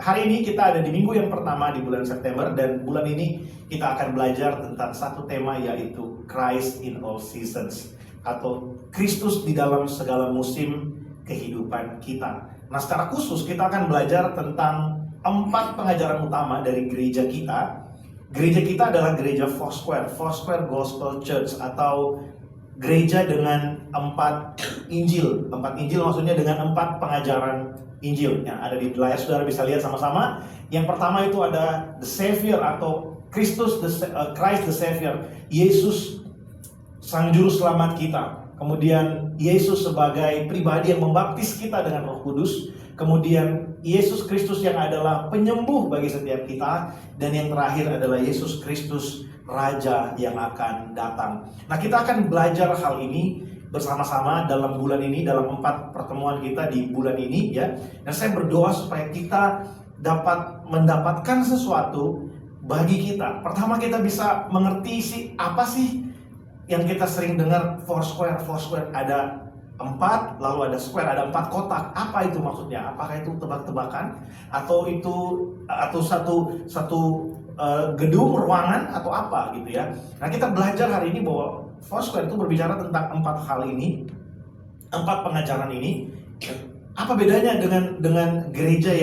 Hari ini kita ada di minggu yang pertama di bulan September, dan bulan ini kita akan belajar tentang satu tema, yaitu Christ in all seasons, atau Kristus di dalam segala musim kehidupan kita. Nah, secara khusus kita akan belajar tentang 4 pengajaran utama dari gereja kita. Gereja kita adalah gereja Foursquare Gospel Church, atau gereja dengan 4 Injil. 4 Injil maksudnya dengan 4 pengajaran Injil yang ada di layar. Saudara bisa lihat sama-sama. Yang pertama itu ada the Savior, atau Christ the Savior, Yesus Sang Juru Selamat kita. Kemudian Yesus sebagai pribadi yang membaptis kita dengan Roh Kudus. Kemudian Yesus Kristus yang adalah penyembuh bagi setiap kita. Dan yang terakhir adalah Yesus Kristus Raja yang akan datang. Nah, kita akan belajar hal ini bersama-sama dalam bulan ini, dalam 4 pertemuan kita di bulan ini ya. Dan saya berdoa supaya kita dapat mendapatkan sesuatu bagi kita. Pertama, kita bisa mengerti apa sih yang kita sering dengar, Foursquare ada 4, lalu ada square, ada 4 kotak. Apa itu maksudnya? Apakah itu tebak-tebakan? Atau satu gedung, ruangan, atau apa gitu ya. Nah, kita belajar hari ini bahwa Foursquare itu berbicara tentang 4 hal ini, 4 pengajaran ini. Apa bedanya dengan gereja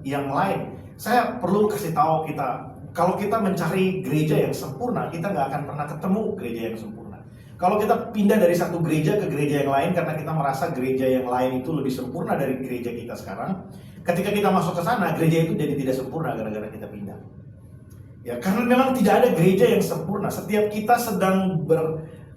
yang lain? Saya perlu kasih tahu kita, kalau kita mencari gereja yang sempurna, kita nggak akan pernah ketemu gereja yang sempurna. Kalau kita pindah dari satu gereja ke gereja yang lain karena kita merasa gereja yang lain itu lebih sempurna dari gereja kita sekarang, ketika kita masuk ke sana, gereja itu jadi tidak sempurna gara-gara kita pindah. Ya, karena memang tidak ada gereja yang sempurna. Setiap kita sedang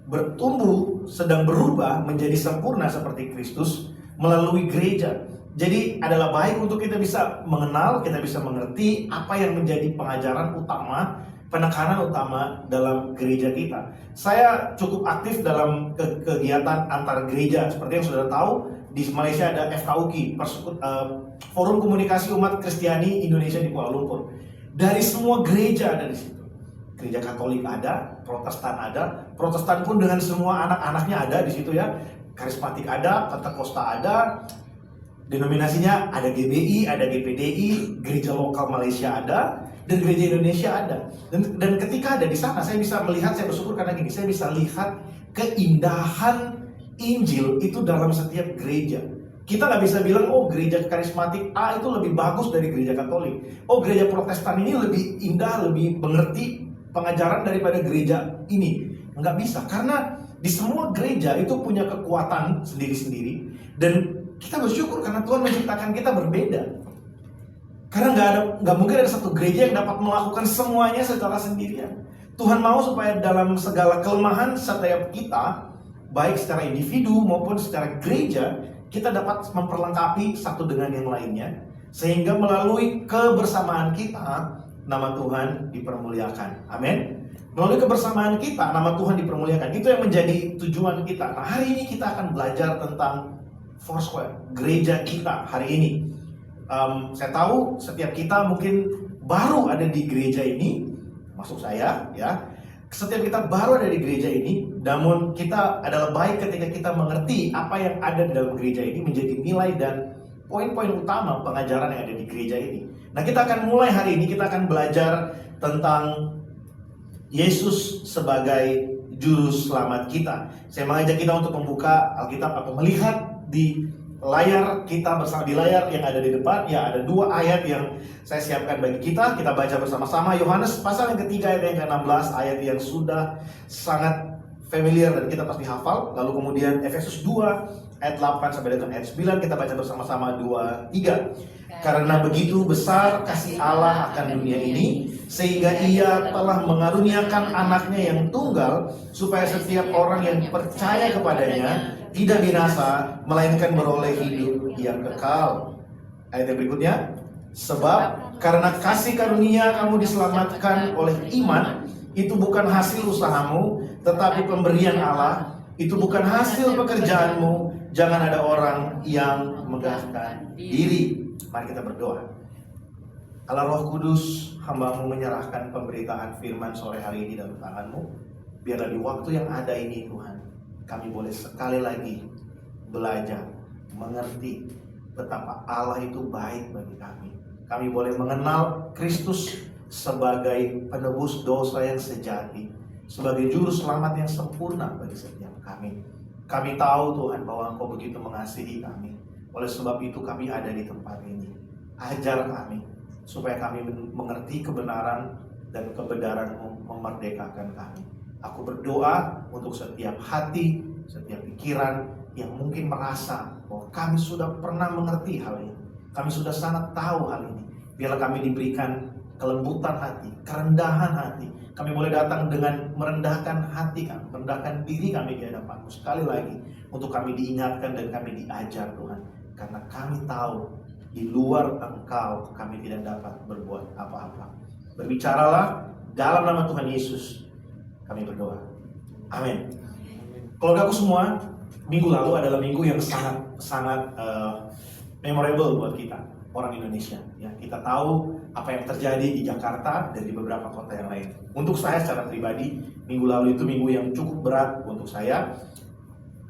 bertumbuh, sedang berubah menjadi sempurna seperti Kristus melalui gereja. Jadi adalah baik untuk kita bisa mengenal, kita bisa mengerti apa yang menjadi pengajaran utama, penekanan utama dalam gereja kita. Saya cukup aktif dalam kegiatan antar gereja. Seperti yang sudah tahu, di Malaysia ada FKUKI, Forum Komunikasi Umat Kristiani Indonesia di Kuala Lumpur. Dari semua gereja ada di situ. Gereja Katolik ada, Protestan pun dengan semua anak-anaknya ada di situ ya. Karismatik ada, Pentakosta ada, denominasinya ada GBI, ada GPDI, gereja lokal Malaysia ada, dan gereja Indonesia ada. Dan ketika ada di sana, saya bisa melihat, saya bersyukur karena gini, saya bisa lihat keindahan Injil itu dalam setiap gereja. Kita nggak bisa bilang, oh gereja karismatik A itu lebih bagus dari gereja Katolik. Oh gereja Protestan ini lebih indah, lebih mengerti pengajaran daripada gereja ini. Nggak bisa, karena di semua gereja itu punya kekuatan sendiri-sendiri. Dan kita bersyukur karena Tuhan menciptakan kita berbeda. Karena nggak mungkin ada satu gereja yang dapat melakukan semuanya secara sendirian. Tuhan mau supaya dalam segala kelemahan setiap kita, baik secara individu maupun secara gereja, kita dapat memperlengkapi satu dengan yang lainnya, sehingga melalui kebersamaan kita, nama Tuhan dipermuliakan. Amin. Melalui kebersamaan kita, nama Tuhan dipermuliakan. Itu yang menjadi tujuan kita. Nah, hari ini kita akan belajar tentang Foursquare, gereja kita hari ini. Saya tahu setiap kita mungkin baru ada di gereja ini, masuk saya ya. Setiap kita baru ada di gereja ini, namun kita adalah baik ketika kita mengerti apa yang ada di dalam gereja ini menjadi nilai dan poin-poin utama pengajaran yang ada di gereja ini. Nah, kita akan mulai hari ini, kita akan belajar tentang Yesus sebagai Juru Selamat kita. Saya mengajak kita untuk membuka Alkitab atau melihat di layar kita bersama, di layar yang ada di depan ya, ada 2 ayat yang saya siapkan bagi kita. Kita baca bersama-sama Yohanes pasal yang ketiga ayat yang ke-16, ayat yang sudah sangat familiar dan kita pasti hafal. Lalu kemudian Efesus 2 ayat 8 sampai dengan ayat 9 kita baca bersama-sama 2-3. Karena begitu besar kasih Allah akan dunia ini, sehingga Ia telah mengaruniakan anaknya yang tunggal, supaya setiap orang yang percaya kepadanya tidak binasa, melainkan beroleh hidup yang kekal. Ayat yang berikutnya, sebab karena kasih karunia kamu diselamatkan oleh iman, itu bukan hasil usahamu, tetapi pemberian Allah. Itu bukan hasil pekerjaanmu, jangan ada orang yang megahkan diri. Mari kita berdoa. Allah Roh Kudus, hamba-Mu menyerahkan pemberitaan firman sore hari ini dalam tangan-Mu. Biarlah di waktu yang ada ini Tuhan, kami boleh sekali lagi belajar, mengerti betapa Allah itu baik bagi kami. Kami boleh mengenal Kristus sebagai penebus dosa yang sejati, sebagai juru selamat yang sempurna bagi setiap kami. Kami tahu Tuhan bahwa Engkau begitu mengasihi kami. Oleh sebab itu kami ada di tempat ini. Ajar kami supaya kami mengerti kebenaran dan kebenaran-Mu memerdekakan kami. Aku berdoa untuk setiap hati, setiap pikiran yang mungkin merasa bahwa kami sudah pernah mengerti hal ini. Kami sudah sangat tahu hal ini. Biarlah kami diberikan kelembutan hati, kerendahan hati. Kami boleh datang dengan merendahkan hati kami, merendahkan diri kami di hadapan-Mu sekali lagi, untuk kami diingatkan dan kami diajar Tuhan. Karena kami tahu di luar Engkau kami tidak dapat berbuat apa-apa. Berbicaralah dalam nama Tuhan Yesus kami berdoa. Amin. Keluargaku semua, minggu lalu adalah minggu yang sangat memorable buat kita, orang Indonesia. Ya, kita tahu apa yang terjadi di Jakarta dan di beberapa kota yang lain. Untuk saya secara pribadi, minggu lalu itu minggu yang cukup berat untuk saya.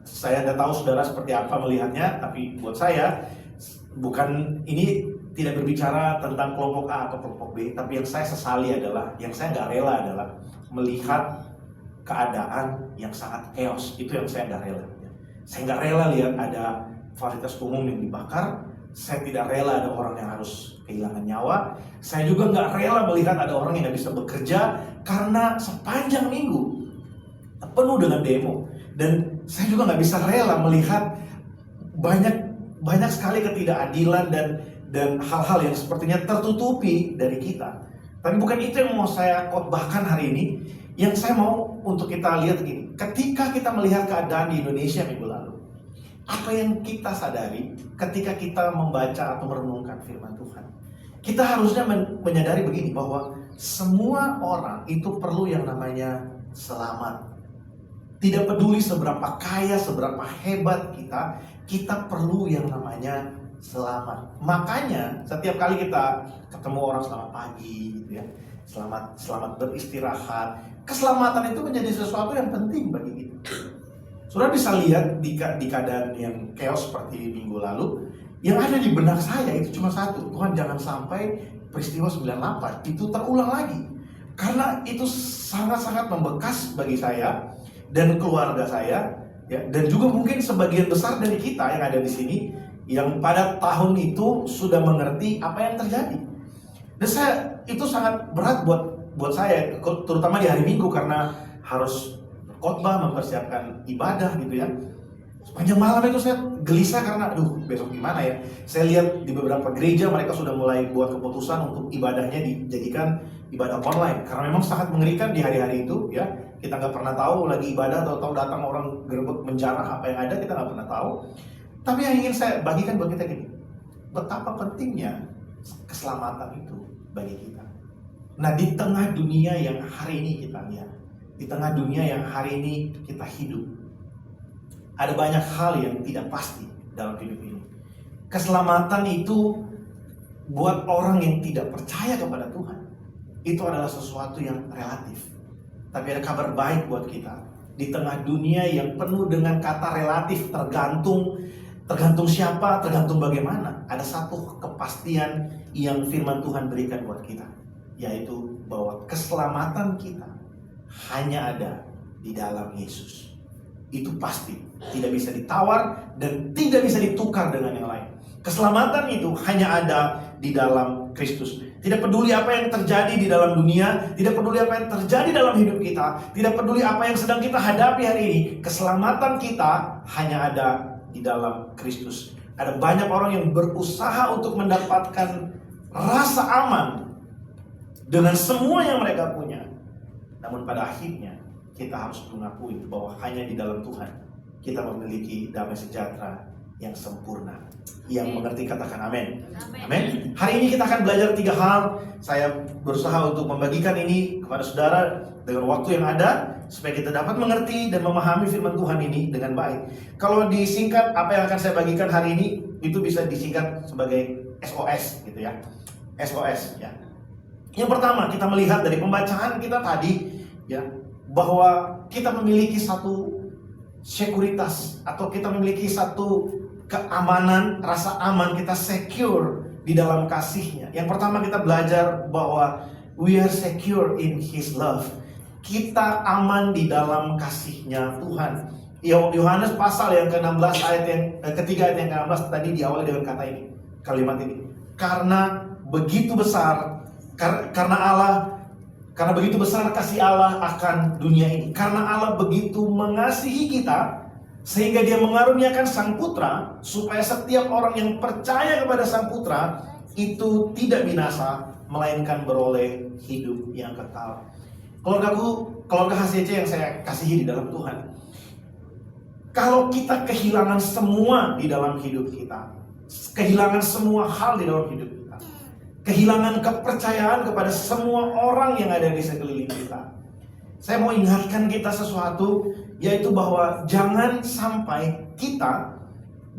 Saya tidak tahu saudara seperti apa melihatnya, tapi buat saya, bukan ini tidak berbicara tentang kelompok A atau kelompok B, tapi yang saya sesali adalah, yang saya nggak rela adalah melihat keadaan yang sangat chaos. Itu yang saya nggak rela. Saya nggak rela lihat ada fasilitas umum yang dibakar. Saya tidak rela ada orang yang harus kehilangan nyawa. Saya juga nggak rela melihat ada orang yang nggak bisa bekerja karena sepanjang minggu penuh dengan demo. Dan saya juga nggak bisa rela melihat banyak sekali ketidakadilan dan hal-hal yang sepertinya tertutupi dari kita. Tapi bukan itu yang mau saya khotbahkan hari ini. Yang saya mau untuk kita lihat gini, ketika kita melihat keadaan di Indonesia minggu lalu, apa yang kita sadari ketika kita membaca atau merenungkan firman Tuhan? Kita harusnya menyadari begini, bahwa semua orang itu perlu yang namanya selamat. Tidak peduli seberapa kaya, seberapa hebat kita perlu yang namanya selamat. Makanya setiap kali kita ketemu orang selamat pagi gitu ya, selamat beristirahat. Keselamatan itu menjadi sesuatu yang penting bagi kita. Saudara bisa lihat di keadaan yang chaos seperti minggu lalu, yang ada di benak saya itu cuma satu: Tuhan, jangan sampai peristiwa 98 itu terulang lagi. Karena itu sangat-sangat membekas bagi saya dan keluarga saya, ya, dan juga mungkin sebagian besar dari kita yang ada di sini yang pada tahun itu sudah mengerti apa yang terjadi. Dan itu sangat berat buat saya, terutama di hari Minggu, karena harus khotbah, mempersiapkan ibadah gitu ya. Sepanjang malam itu saya gelisah karena aduh, besok gimana ya. Saya lihat di beberapa gereja mereka sudah mulai buat keputusan untuk ibadahnya dijadikan ibadah online, karena memang sangat mengerikan di hari-hari itu ya. Kita nggak pernah tahu lagi ibadah, atau datang orang gerbek menjarah apa yang ada, kita nggak pernah tahu. Tapi yang ingin saya bagikan buat kita gini, betapa pentingnya keselamatan itu bagi kita. Nah, di tengah dunia yang hari ini kita lihat, di tengah dunia yang hari ini kita hidup, ada banyak hal yang tidak pasti dalam hidup ini. Keselamatan itu buat orang yang tidak percaya kepada Tuhan, itu adalah sesuatu yang relatif. Tapi ada kabar baik buat kita. Di tengah dunia yang penuh dengan kata relatif, tergantung siapa, tergantung bagaimana, ada satu kepastian yang firman Tuhan berikan buat kita, yaitu bahwa keselamatan kita hanya ada di dalam Yesus. Itu pasti, tidak bisa ditawar dan tidak bisa ditukar dengan yang lain. Keselamatan itu hanya ada di dalam Kristus. Tidak peduli apa yang terjadi di dalam dunia, tidak peduli apa yang terjadi dalam hidup kita, tidak peduli apa yang sedang kita hadapi hari ini, keselamatan kita hanya ada di dalam Kristus. Ada banyak orang yang berusaha untuk mendapatkan rasa aman dengan semua yang mereka punya. Namun pada akhirnya kita harus mengakui bahwa hanya di dalam Tuhan kita memiliki damai sejahtera yang sempurna. Yang mengerti katakan amin. Amin. Hari ini kita akan belajar 3 hal. Saya berusaha untuk membagikan ini kepada saudara dengan waktu yang ada, supaya kita dapat mengerti dan memahami firman Tuhan ini dengan baik. Kalau disingkat, apa yang akan saya bagikan hari ini itu bisa disingkat sebagai SOS gitu ya. SOS ya. Yang pertama, kita melihat dari pembacaan kita tadi ya, bahwa kita memiliki satu sekuritas, atau kita memiliki satu keamanan, rasa aman, kita secure di dalam kasih-Nya. Yang pertama kita belajar bahwa we are secure in His love. Kita aman di dalam kasih-Nya Tuhan. Yohanes pasal yang ke-16 ayat yang ketiga ayat yang ke-16 tadi diawali dengan kata ini, kalimat ini. Karena begitu besar karena begitu besar kasih Allah akan dunia ini. Karena Allah begitu mengasihi kita sehingga Dia mengaruniakan Sang Putra supaya setiap orang yang percaya kepada Sang Putra itu tidak binasa melainkan beroleh hidup yang kekal. Keluarga HCC yang saya kasihi di dalam Tuhan, kalau kita kehilangan semua di dalam hidup kita, kehilangan semua hal di dalam hidup kita, kehilangan kepercayaan kepada semua orang yang ada di sekeliling kita, saya mau ingatkan kita sesuatu, yaitu bahwa jangan sampai kita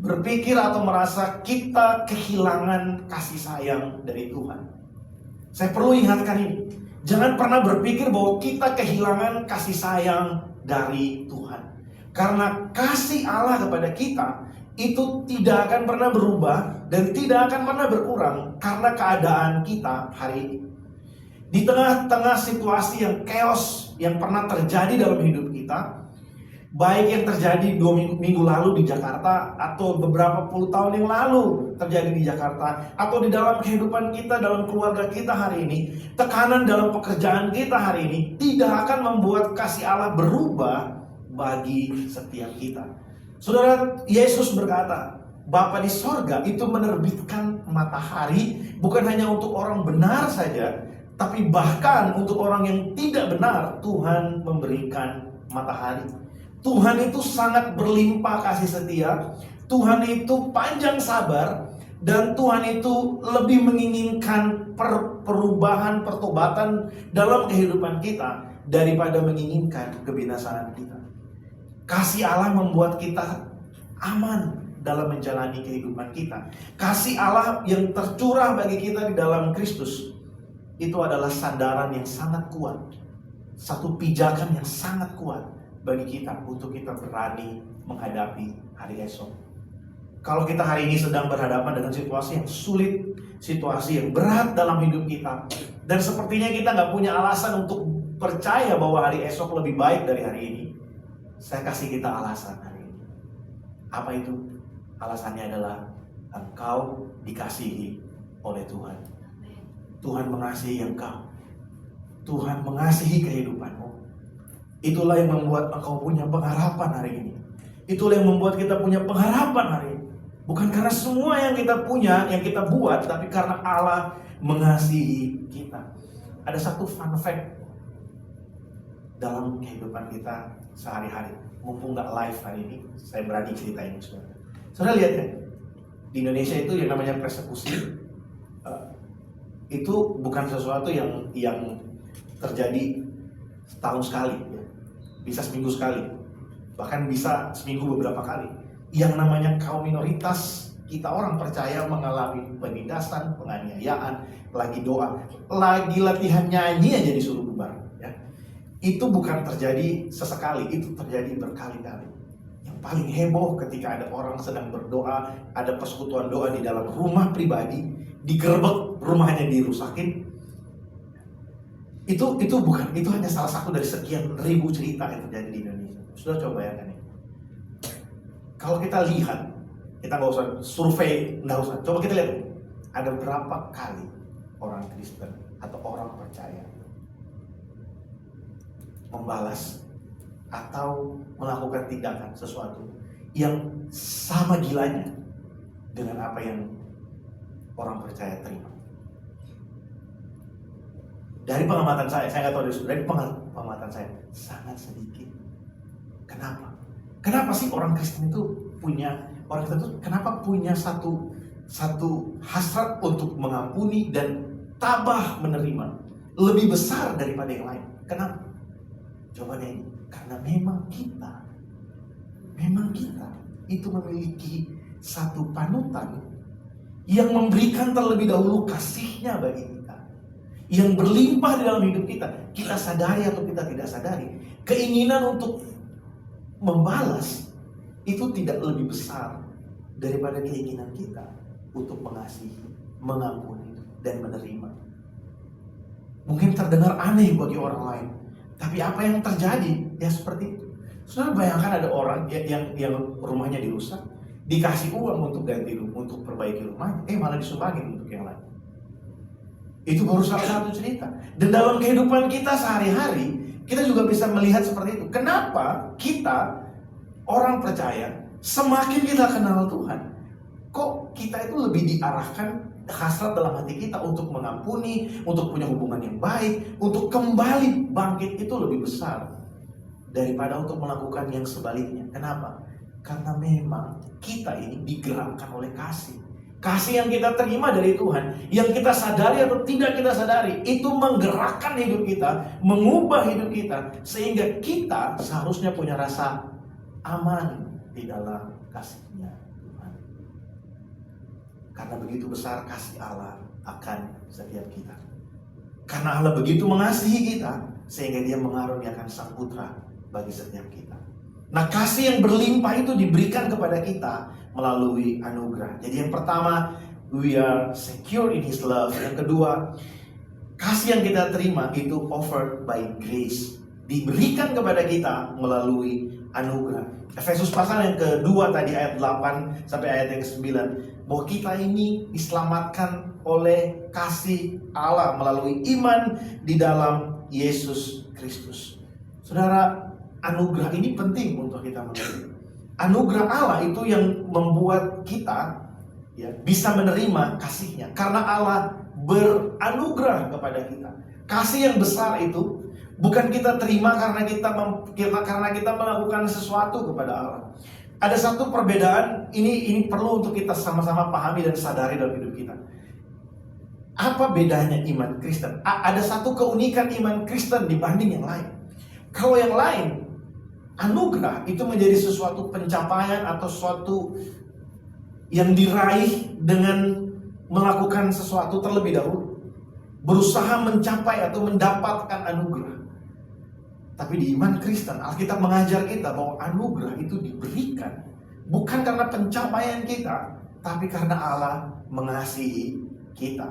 berpikir atau merasa kita kehilangan kasih sayang dari Tuhan. Saya perlu ingatkan ini. Jangan pernah berpikir bahwa kita kehilangan kasih sayang dari Tuhan. Karena kasih Allah kepada kita itu tidak akan pernah berubah dan tidak akan pernah berkurang karena keadaan kita hari ini. Di tengah-tengah situasi yang chaos yang pernah terjadi dalam hidup kita, baik yang terjadi 2 minggu lalu di Jakarta, atau beberapa puluh tahun yang lalu terjadi di Jakarta, atau di dalam kehidupan kita, dalam keluarga kita hari ini, tekanan dalam pekerjaan kita hari ini, tidak akan membuat kasih Allah berubah bagi setiap kita. Saudara, Yesus berkata, Bapa di sorga itu menerbitkan matahari bukan hanya untuk orang benar saja, tapi bahkan untuk orang yang tidak benar Tuhan memberikan matahari. Tuhan itu sangat berlimpah kasih setia, Tuhan itu panjang sabar, dan Tuhan itu lebih menginginkan perubahan, pertobatan dalam kehidupan kita daripada menginginkan kebinasaan kita. Kasih Allah membuat kita aman dalam menjalani kehidupan kita. Kasih Allah yang tercurah bagi kita di dalam Kristus itu adalah sandaran yang sangat kuat, satu pijakan yang sangat kuat bagi kita untuk kita berani menghadapi hari esok. Kalau kita hari ini sedang berhadapan dengan situasi yang sulit, situasi yang berat dalam hidup kita, dan sepertinya kita nggak punya alasan untuk percaya bahwa hari esok lebih baik dari hari ini, saya kasih kita alasan hari ini. Apa itu? Alasannya adalah engkau dikasihi oleh Tuhan. Tuhan mengasihi engkau. Tuhan mengasihi kehidupanmu. Itulah yang membuat engkau punya pengharapan hari ini. Itulah yang membuat kita punya pengharapan hari ini. Bukan karena semua yang kita punya, yang kita buat, tapi karena Allah mengasihi kita. Ada satu fun fact dalam kehidupan kita sehari-hari. Mumpung nggak live hari ini, saya berani ceritain saudara. Saudara lihat ya, di Indonesia itu yang namanya persekusi itu bukan sesuatu yang terjadi setahun sekali, ya. Bisa seminggu sekali, bahkan bisa seminggu beberapa kali. Yang namanya kaum minoritas, kita orang percaya mengalami penindasan, penganiayaan, lagi doa, lagi latihan nyanyi aja disuruh bubar, ya. Itu bukan terjadi sesekali, itu terjadi berkali-kali. Yang paling heboh ketika ada orang sedang berdoa, ada persekutuan doa di dalam rumah pribadi, digerebek, rumahnya dirusakin. Itu hanya salah satu dari sekian ribu cerita yang terjadi di Indonesia. Sudah coba bayangkan ini. Kalau kita lihat, kita nggak usah survei, nggak usah. Coba kita lihat, ada berapa kali orang Kristen atau orang percaya membalas atau melakukan tindakan sesuatu yang sama gilanya dengan apa yang orang percaya terima. Dari pengamatan saya nggak tahu dari pengamatan saya sangat sedikit. Kenapa? Kenapa sih orang Kristen itu kenapa punya satu hasrat untuk mengampuni dan tabah menerima lebih besar daripada yang lain? Kenapa? Coba deh, karena memang kita itu memiliki satu panutan yang memberikan terlebih dahulu kasihnya bagi kita, yang berlimpah di dalam hidup kita. Kita sadari atau kita tidak sadari, keinginan untuk membalas itu tidak lebih besar daripada keinginan kita untuk mengasihi. mengampuni dan menerima. Mungkin terdengar aneh bagi orang lain, tapi apa yang terjadi ya seperti itu. Saudara bayangkan ada orang yang rumahnya dirusak, dikasih uang untuk ganti rumah, untuk perbaiki rumahnya, malah disumbangin untuk yang lain. Itu baru salah satu cerita. Dan dalam kehidupan kita sehari-hari, kita juga bisa melihat seperti itu. Kenapa kita orang percaya semakin kita kenal Tuhan, kok kita itu lebih diarahkan hasrat dalam hati kita untuk mengampuni, untuk punya hubungan yang baik, untuk kembali bangkit itu lebih besar daripada untuk melakukan yang sebaliknya. Kenapa? Karena memang kita ini digerakkan oleh kasih. Kasih yang kita terima dari Tuhan, yang kita sadari atau tidak kita sadari, itu menggerakkan hidup kita, mengubah hidup kita, sehingga kita seharusnya punya rasa aman di dalam kasih-Nya Tuhan. Karena begitu besar kasih Allah akan setiap kita. Karena Allah begitu mengasihi kita, sehingga Dia mengaruniakan Sang Putra bagi setiap kita. Nah, kasih yang berlimpah itu diberikan kepada kita melalui anugerah. Jadi yang pertama, we are secure in His love. Yang kedua, kasih yang kita terima itu offered by grace, diberikan kepada kita melalui anugerah. Efesus pasal yang kedua tadi ayat 8 sampai ayat yang 9, bahwa kita ini diselamatkan oleh kasih Allah melalui iman di dalam Yesus Kristus. Saudara, anugerah ini penting untuk kita menerima. Anugerah Allah itu yang membuat kita bisa menerima kasih-Nya. Karena Allah beranugerah kepada kita. Kasih yang besar itu bukan kita terima karena kita melakukan sesuatu kepada Allah. Ada satu perbedaan, ini perlu untuk kita sama-sama pahami dan sadari dalam hidup kita. Apa bedanya iman Kristen? Ada satu keunikan iman Kristen dibanding yang lain. Kalau yang lain, anugerah itu menjadi sesuatu pencapaian atau sesuatu yang diraih dengan melakukan sesuatu terlebih dahulu, berusaha mencapai atau mendapatkan anugerah. Tapi di iman Kristen, Alkitab mengajar kita bahwa anugerah itu diberikan bukan karena pencapaian kita, tapi karena Allah mengasihi kita.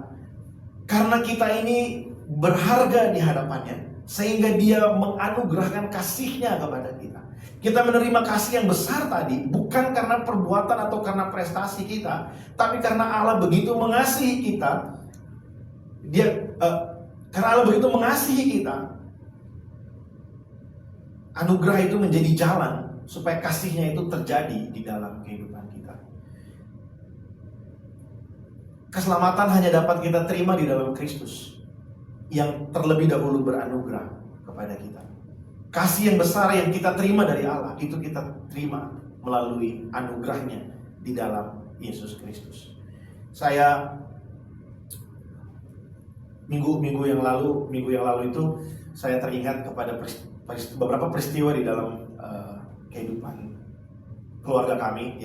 Karena kita ini berharga di hadapannya, sehingga Dia menganugerahkan kasih-Nya kepada kita. Kita menerima kasih yang besar tadi bukan karena perbuatan atau karena prestasi kita, tapi karena Allah begitu mengasihi kita. Karena Allah begitu mengasihi kita, anugerah itu menjadi jalan supaya kasih-Nya itu terjadi di dalam kehidupan kita. Keselamatan hanya dapat kita terima di dalam Kristus, yang terlebih dahulu beranugerah kepada kita. Kasih yang besar yang kita terima dari Allah, itu kita terima melalui anugerah-Nya di dalam Yesus Kristus. Saya minggu yang lalu itu saya teringat kepada beberapa peristiwa di dalam kehidupan keluarga kami.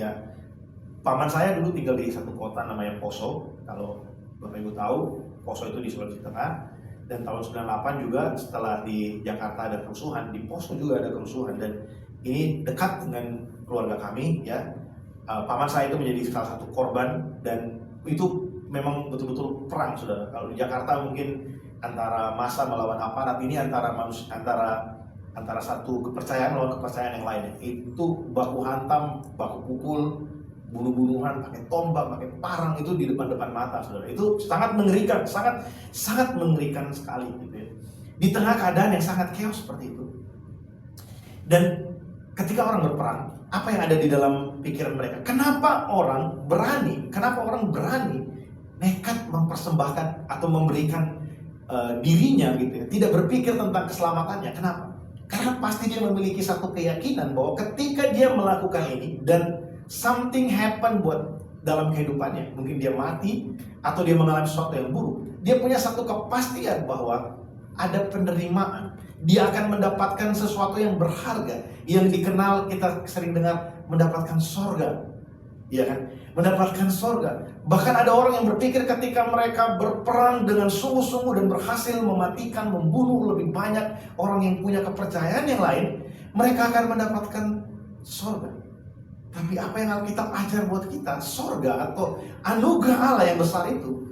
Paman saya dulu tinggal di satu kota namanya Poso. Kalau Bapak Ibu tahu, Poso itu di Sulawesi Tengah. Dan tahun 98 juga setelah di Jakarta ada kerusuhan, di Poso juga ada kerusuhan. Dan ini dekat dengan keluarga kami. Paman saya itu menjadi salah satu korban. Dan itu memang betul-betul perang, saudara. Kalau di Jakarta mungkin antara massa melawan aparat, ini antara satu kepercayaan melawan kepercayaan yang lain. Itu baku hantam, baku pukul, bunuh-bunuhan, pakai tombak, pakai parang, itu di depan-depan mata, saudara. Itu sangat mengerikan, sangat mengerikan sekali, gitu ya. Di tengah keadaan yang sangat chaos seperti itu. Dan ketika orang berperang, apa yang ada di dalam pikiran mereka? Kenapa orang berani nekat mempersembahkan atau memberikan dirinya, gitu ya, tidak berpikir tentang keselamatannya? Kenapa? Karena pasti dia memiliki satu keyakinan bahwa ketika dia melakukan ini dan something happen buat dalam kehidupannya, mungkin dia mati atau dia mengalami sesuatu yang buruk, dia punya satu kepastian bahwa ada penerimaan. Dia akan mendapatkan sesuatu yang berharga, yang dikenal, kita sering dengar, mendapatkan sorga. Ya kan? Mendapatkan sorga. Bahkan ada orang yang berpikir ketika mereka berperang dengan sungguh-sungguh dan berhasil mematikan, membunuh lebih banyak orang yang punya kepercayaan yang lain, mereka akan mendapatkan sorga. Tapi apa yang Alkitab ajar buat kita, sorga atau anugerah Allah yang besar itu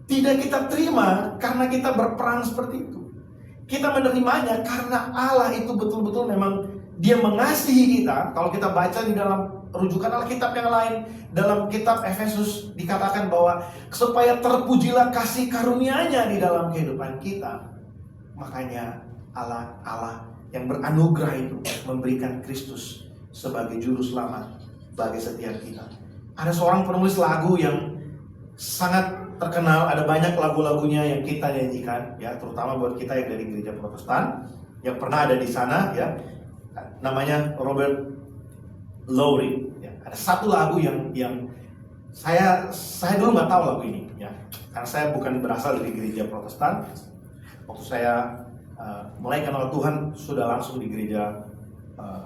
Tidak kita terima karena kita berperang seperti itu. Kita menerimanya karena Allah itu betul-betul memang Dia mengasihi kita. Kalau kita baca di dalam rujukan Alkitab yang lain, dalam kitab Efesus dikatakan bahwa supaya terpujilah kasih karunia-Nya di dalam kehidupan kita. Makanya Allah yang beranugerah itu memberikan Kristus sebagai juru selamat bagi setiap kita. Ada seorang penulis lagu yang sangat terkenal, ada banyak lagu-lagunya yang kita nyanyikan, ya, terutama buat kita yang dari gereja Protestan yang pernah ada di sana, ya, namanya Robert Lowry. Ya. Ada satu lagu yang saya dulu nggak tahu lagu ini, ya, karena saya bukan berasal dari gereja Protestan. Waktu saya mulai kenal Tuhan sudah langsung di gereja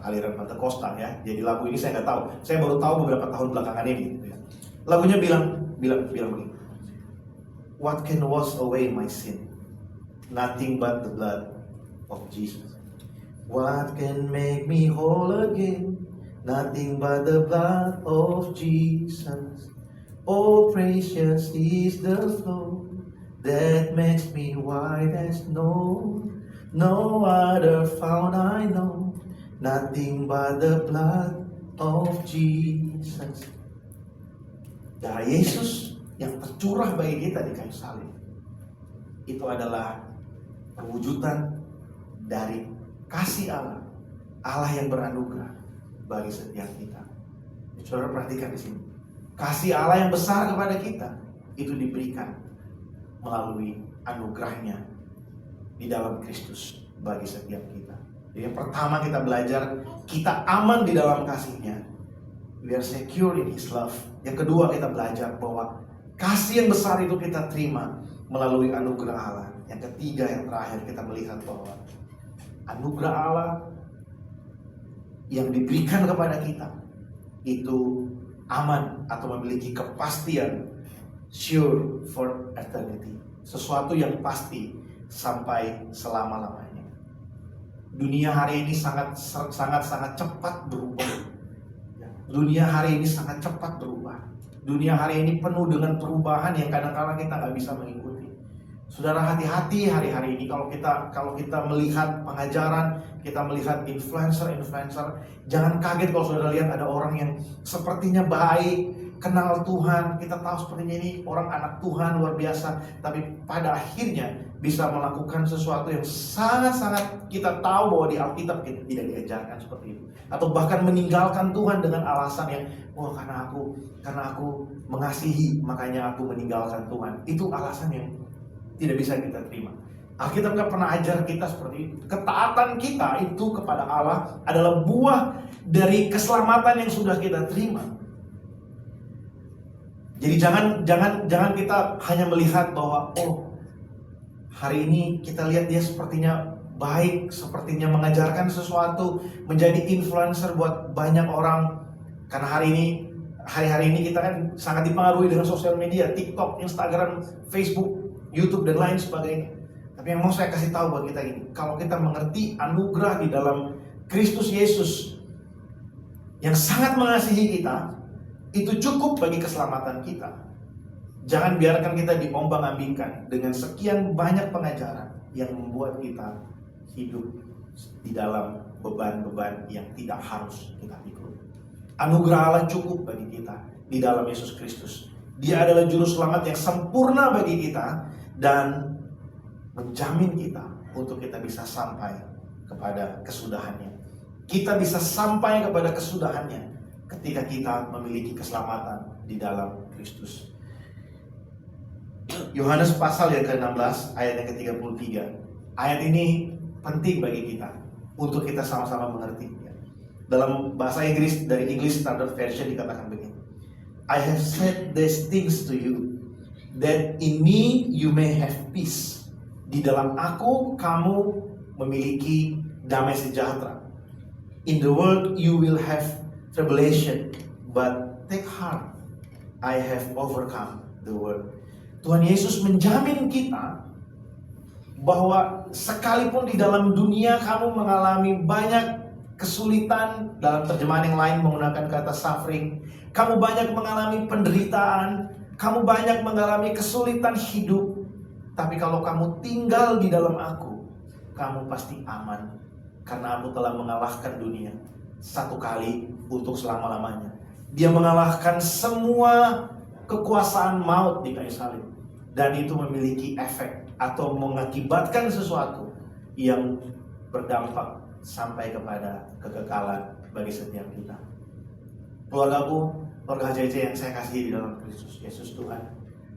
aliran Pentakosta, ya. Jadi lagu ini saya nggak tahu. Saya baru tahu beberapa tahun belakangan ini. Ya. Lagunya bilang begini. What can wash away my sin? Nothing but the blood of Jesus. What can make me whole again? Nothing but the blood of Jesus. Oh, precious is the flow that makes me white as snow. No other found I know. Nothing but the blood of Jesus. Darah Yesus yang tercurah bagi kita di kayu salib itu adalah perwujudan dari kasih Allah yang beranugerah bagi setiap kita. Saudara perhatikan di sini, kasih Allah yang besar kepada kita itu diberikan melalui anugerahnya di dalam Kristus bagi setiap kita. Jadi yang pertama kita belajar, kita aman di dalam kasih-Nya. We are secure in His love. Yang kedua kita belajar bahwa kasih yang besar itu kita terima melalui anugerah Allah. Yang ketiga, yang terakhir, kita melihat bahwa anugerah Allah yang diberikan kepada kita itu aman atau memiliki kepastian, sure for eternity. Sesuatu yang pasti sampai selama-lamanya. Dunia hari ini sangat cepat berubah. Dunia hari ini sangat cepat berubah. Dunia hari ini penuh dengan perubahan yang kadang-kadang kita nggak bisa mengikuti. Saudara, hati-hati hari-hari ini kalau kita melihat pengajaran, kita melihat influencer, jangan kaget kalau saudara lihat ada orang yang sepertinya baik, kenal Tuhan, kita tahu sepertinya ini orang anak Tuhan luar biasa, tapi pada akhirnya bisa melakukan sesuatu yang sangat-sangat kita tahu bahwa di Alkitab tidak diajarkan seperti itu. Atau bahkan meninggalkan Tuhan dengan alasan yang, karena aku mengasihi makanya aku meninggalkan Tuhan. Itu alasan yang tidak bisa kita terima. Alkitab gak pernah ajar kita seperti itu. Ketaatan kita itu kepada Allah adalah buah dari keselamatan yang sudah kita terima. Jadi jangan kita hanya melihat bahwa hari ini kita lihat dia sepertinya baik, sepertinya mengajarkan sesuatu, menjadi influencer buat banyak orang. Karena hari-hari ini kita kan sangat dipengaruhi dengan sosial media, TikTok, Instagram, Facebook, YouTube dan lain sebagainya. Tapi yang mau saya kasih tahu buat kita ini, kalau kita mengerti anugerah di dalam Kristus Yesus yang sangat mengasihi kita, itu cukup bagi keselamatan kita. Jangan biarkan kita diombang-ambingkan dengan sekian banyak pengajaran yang membuat kita hidup di dalam beban-beban yang tidak harus kita pikul. Anugerah Allah cukup bagi kita di dalam Yesus Kristus. Dia adalah juru selamat yang sempurna bagi kita dan menjamin kita untuk kita bisa sampai kepada kesudahannya. Kita bisa sampai kepada kesudahannya ketika kita memiliki keselamatan di dalam Kristus. Yohanes pasal yang ke-16 ayat yang ke-33. Ayat ini penting bagi kita untuk kita sama-sama mengerti. Dalam bahasa Inggris, dari English Standard Version dikatakan begini. I have said these things to you, that in me you may have peace. Di dalam aku kamu memiliki damai sejahtera. In the world you will have tribulation, but take heart, I have overcome the world. Tuhan Yesus menjamin kita bahwa sekalipun di dalam dunia kamu mengalami banyak kesulitan, dalam terjemahan yang lain menggunakan kata suffering, kamu banyak mengalami penderitaan, Kamu banyak mengalami kesulitan hidup, tapi kalau kamu tinggal di dalam aku, kamu pasti aman. Karena aku telah mengalahkan dunia satu kali untuk selama-lamanya. Dia mengalahkan semua kekuasaan maut di kayu salib. Dan itu memiliki efek atau mengakibatkan sesuatu yang berdampak sampai kepada kekekalan bagi setiap kita. Keluargaku, keluarga HCC yang saya kasih di dalam Kristus Yesus Tuhan,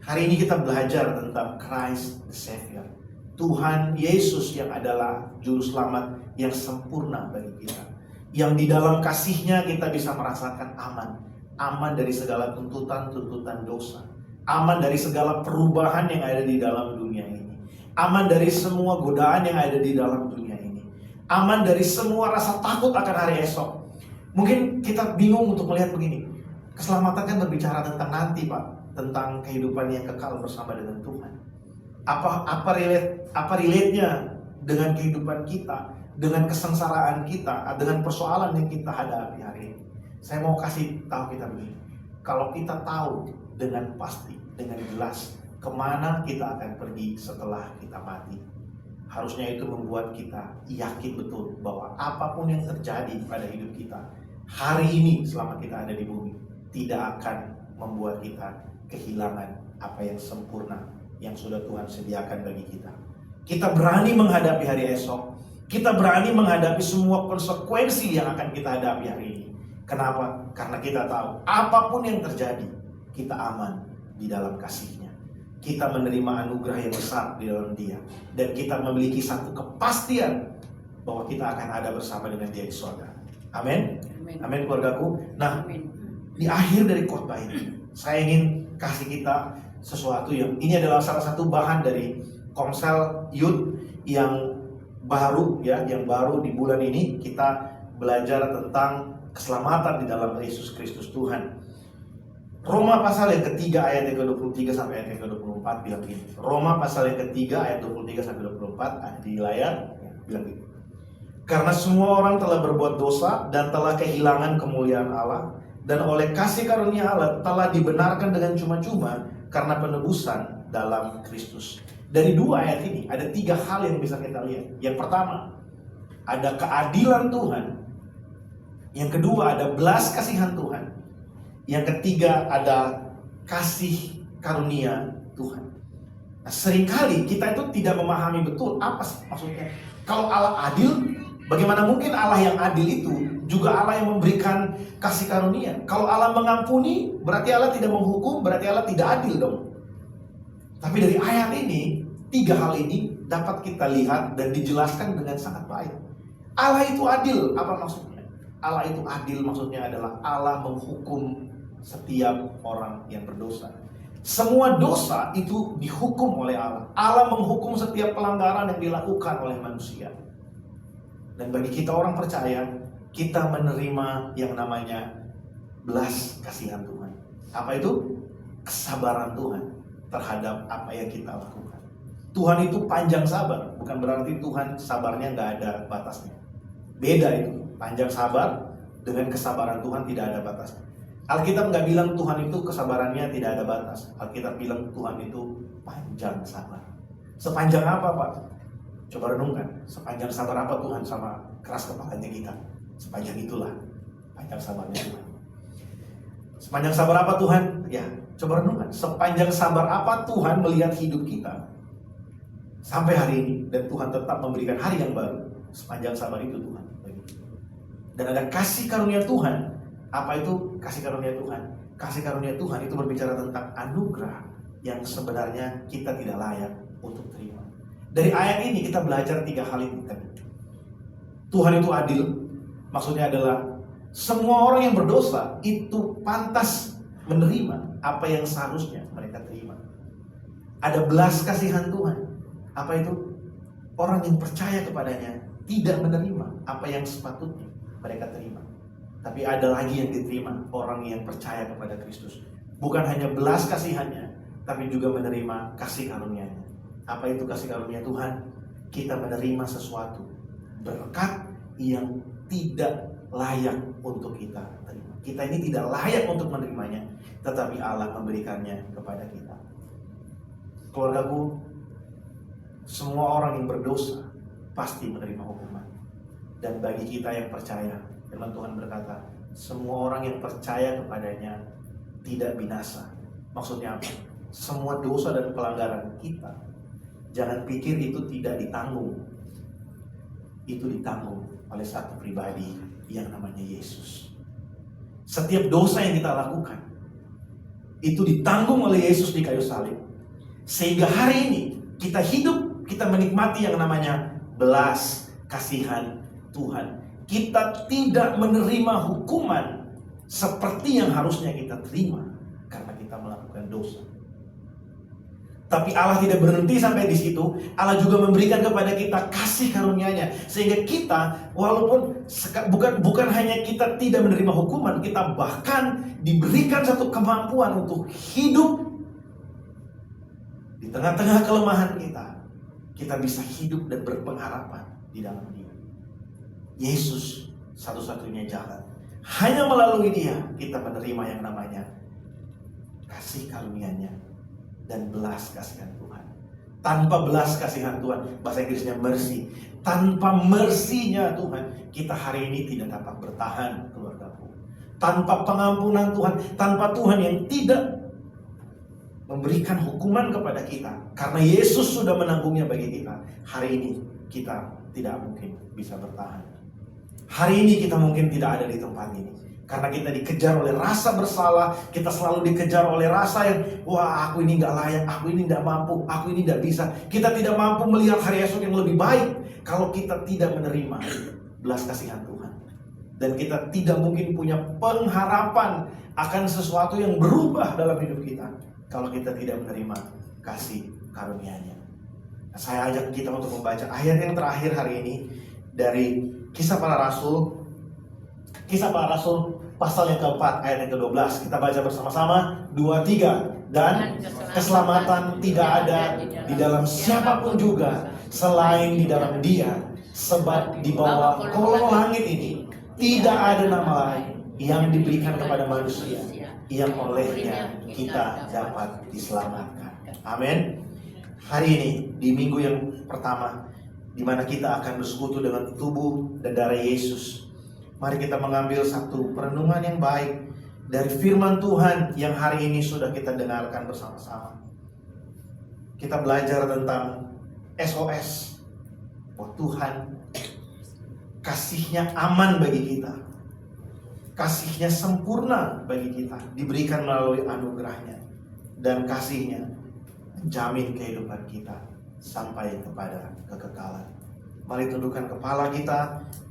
hari ini kita belajar tentang Christ the Savior, Tuhan Yesus yang adalah juru selamat yang sempurna bagi kita, yang di dalam kasih-Nya kita bisa merasakan aman. Aman dari segala tuntutan-tuntutan dosa, aman dari segala perubahan yang ada di dalam dunia ini, aman dari semua godaan yang ada di dalam dunia ini, aman dari semua rasa takut akan hari esok. Mungkin kita bingung untuk melihat begini, keselamatan kan berbicara tentang nanti, Pak, tentang kehidupan yang kekal bersama dengan Tuhan. Apa relate-nya dengan kehidupan kita, dengan kesengsaraan kita, dengan persoalan yang kita hadapi hari ini? Saya mau kasih tahu kita begini, kalau kita tahu dengan pasti, dengan jelas kemana kita akan pergi setelah kita mati, harusnya itu membuat kita yakin betul bahwa apapun yang terjadi pada hidup kita hari ini selama kita ada di bumi, tidak akan membuat kita kehilangan apa yang sempurna yang sudah Tuhan sediakan bagi kita. Kita berani menghadapi hari esok, kita berani menghadapi semua konsekuensi yang akan kita hadapi hari ini. Kenapa? Karena kita tahu apapun yang terjadi, kita aman di dalam kasih-Nya. Kita menerima anugerah yang besar di dalam Dia, dan kita memiliki satu kepastian bahwa kita akan ada bersama dengan Dia di surga. Amin. Amin, keluargaku. Nah, di akhir dari khotbah ini, saya ingin kasih kita sesuatu yang ini adalah salah satu bahan dari Komsel Youth yang baru, ya, yang baru di bulan ini kita belajar tentang keselamatan di dalam Yesus Kristus Tuhan. Roma pasal yang ketiga ayat yang ke-23 sampai ayat yang ke-24 bilang begini. Roma pasal yang ketiga ayat 23 sampai 24 di layar bilang begini. Karena semua orang telah berbuat dosa dan telah kehilangan kemuliaan Allah, dan oleh kasih karunia Allah telah dibenarkan dengan cuma-cuma karena penebusan dalam Kristus. Dari dua ayat ini ada tiga hal yang bisa kita lihat. Yang pertama, ada keadilan Tuhan. Yang kedua, ada belas kasihan Tuhan. Yang ketiga, ada kasih karunia Tuhan. Nah, seringkali kita itu tidak memahami betul apa sih maksudnya. Kalau Allah adil, bagaimana mungkin Allah yang adil itu juga Allah yang memberikan kasih karunia? Kalau Allah mengampuni, berarti Allah tidak menghukum, berarti Allah tidak adil dong. Tapi dari ayat ini, tiga hal ini dapat kita lihat dan dijelaskan dengan sangat baik. Allah itu adil, apa maksudnya? Allah itu adil maksudnya adalah Allah menghukum setiap orang yang berdosa. Semua dosa itu dihukum oleh Allah. Allah menghukum setiap pelanggaran yang dilakukan oleh manusia. Dan bagi kita orang percaya, kita menerima yang namanya belas kasihan Tuhan. Apa itu? Kesabaran Tuhan terhadap apa yang kita lakukan. Tuhan itu panjang sabar, bukan berarti Tuhan sabarnya nggak ada batasnya. Beda itu. Panjang sabar dengan kesabaran Tuhan tidak ada batas. Alkitab nggak bilang Tuhan itu kesabarannya tidak ada batas. Alkitab bilang Tuhan itu panjang sabar. Sepanjang apa, Pak? Coba renungkan. Sepanjang sabar apa Tuhan sama keras kepalanya kita? Sepanjang itulah panjang sabarnya Tuhan. Sepanjang sabar apa Tuhan? Ya, coba renungkan. Sepanjang sabar apa Tuhan melihat hidup kita sampai hari ini, dan Tuhan tetap memberikan hari yang baru. Sepanjang sabar itu Tuhan. Dan ada kasih karunia Tuhan. Apa itu kasih karunia Tuhan? Kasih karunia Tuhan itu berbicara tentang anugerah yang sebenarnya kita tidak layak untuk terima. Dari ayat ini kita belajar tiga hal ini. Tuhan itu adil. Maksudnya adalah semua orang yang berdosa itu pantas menerima apa yang seharusnya mereka terima. Ada belas kasihan Tuhan. Apa itu? Orang yang percaya kepadanya tidak menerima apa yang sepatutnya mereka terima. Tapi ada lagi yang diterima, orang yang percaya kepada Kristus. Bukan hanya belas kasihannya, tapi juga menerima kasih karunia-Nya. Apa itu kasih karunia Tuhan? Kita menerima sesuatu, berkat yang tidak layak untuk kita terima. Kita ini tidak layak untuk menerimanya, tetapi Allah memberikannya kepada kita. Keluargaku, semua orang yang berdosa pasti menerima hukuman. Dan bagi kita yang percaya, firman Tuhan berkata, semua orang yang percaya kepadanya tidak binasa. Maksudnya apa? Semua dosa dan pelanggaran kita, jangan pikir itu tidak ditanggung. Itu ditanggung oleh satu pribadi yang namanya Yesus. Setiap dosa yang kita lakukan itu ditanggung oleh Yesus di kayu salib. Sehingga hari ini kita hidup, kita menikmati yang namanya belas kasihan Tuhan. Kita tidak menerima hukuman seperti yang harusnya kita terima karena kita melakukan dosa. Tapi Allah tidak berhenti sampai di situ. Allah juga memberikan kepada kita kasih karunia-Nya, sehingga kita walaupun bukan hanya kita tidak menerima hukuman, kita bahkan diberikan satu kemampuan untuk hidup di tengah-tengah kelemahan kita. Kita bisa hidup dan berpengharapan di dalam Dia. Yesus satu-satunya jalan. Hanya melalui Dia kita menerima yang namanya kasih karunia-Nya dan belas kasihan Tuhan. Tanpa belas kasihan Tuhan, bahasa Inggrisnya mercy, tanpa mercy-Nya Tuhan, kita hari ini tidak dapat bertahan, keluargaku. Tanpa pengampunan Tuhan, tanpa Tuhan yang tidak memberikan hukuman kepada kita, karena Yesus sudah menanggungnya bagi kita, hari ini kita tidak mungkin bisa bertahan. Hari ini kita mungkin tidak ada di tempat ini karena kita dikejar oleh rasa bersalah. Kita selalu dikejar oleh rasa yang, wah, aku ini gak layak, aku ini gak mampu, aku ini gak bisa. Kita tidak mampu melihat hari esok yang lebih baik kalau kita tidak menerima belas kasihan Tuhan. Dan kita tidak mungkin punya pengharapan akan sesuatu yang berubah dalam hidup kita kalau kita tidak menerima kasih karunia-Nya. Nah, saya ajak kita untuk membaca ayat yang terakhir hari ini dari Kisah Para Rasul. Kisah Para Rasul pasal yang keempat ayat yang ke-12. Kita baca bersama-sama 2-3. Dan keselamatan tidak ada di dalam siapapun juga selain di dalam Dia, sebab di bawah kolong langit ini tidak ada nama lain yang diberikan kepada manusia yang olehnya kita dapat diselamatkan. Amin. Hari ini di minggu yang pertama, di mana kita akan bersekutu dengan tubuh dan darah Yesus, mari kita mengambil satu perenungan yang baik dari firman Tuhan yang hari ini sudah kita dengarkan bersama-sama. Kita belajar tentang SOS. Oh, Tuhan kasih-Nya aman bagi kita, kasih-Nya sempurna bagi kita, diberikan melalui anugerah-Nya, dan kasih-Nya menjamin kehidupan kita sampai kepada kekekalan. Mari tundukkan kepala kita.